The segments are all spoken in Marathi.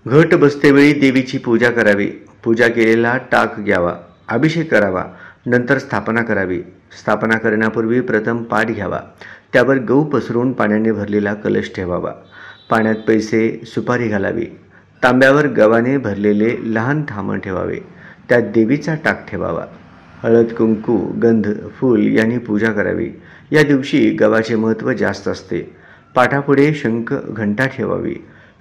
घट बसतेवेळी देवीची पूजा करावी. पूजा केलेला टाक घ्यावा. अभिषेक करावा. नंतर स्थापना करावी. स्थापना करण्यापूर्वी प्रथम पाट घ्यावा. त्यावर गहू पसरून पाण्याने भरलेला कलश ठेवावा. पाण्यात पैसे, सुपारी घालावी. तांब्यावर गव्हाने भरलेले लहान थामण ठेवावे. त्यात देवीचा टाक ठेवावा. हळद, कुंकू, गंध, फूल यांनी पूजा करावी. या दिवशी गव्हाचे महत्त्व जास्त असते. पाटापुढे शंख, घंटा ठेवावी.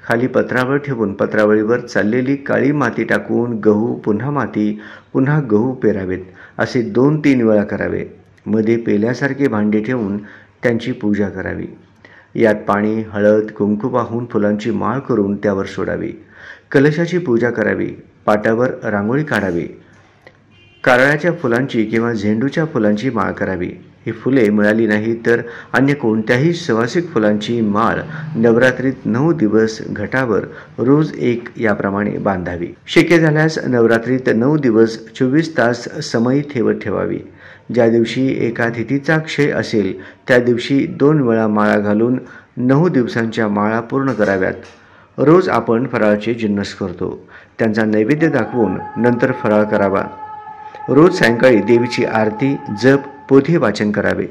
खाली पत्रावळ ठेवून पत्रावळीवर चाललेली काळी माती टाकून गहू, पुन्हा माती, पुन्हा गहू पेरावेत. असे 2-3 वेळा करावे. मध्ये पेल्यासारखे भांडे ठेवून त्यांची पूजा करावी. यात पाणी, हळद, कुंकू वाहून फुलांची माळ करून त्यावर सोडावी. कलशाची पूजा करावी. पाटावर रांगोळी काढावी. कारळ्याच्या फुलांची किंवा झेंडूच्या फुलांची माळ करावी. ही फुले मिळाली नाही तर अन्य कोणत्याही सुवासिक फुलांची माळ नवरात्रीत 9 दिवस घटावर रोज एक याप्रमाणे बांधावी. शक्य झाल्यास नवरात्रीत 9 दिवस 24 तास समई ठेवत ठेवावी. ज्या दिवशी एका तिथीचा क्षय असेल त्या दिवशी 2 वेळा माळा घालून 9 दिवसांच्या माळा पूर्ण कराव्यात. रोज आपण फराळाचे जिन्नस करतो. त्यांचा नैवेद्य दाखवून नंतर फराळ करावा. रोज सायंकाळी देवीची आरती, जप, पोथी वाचन करावे.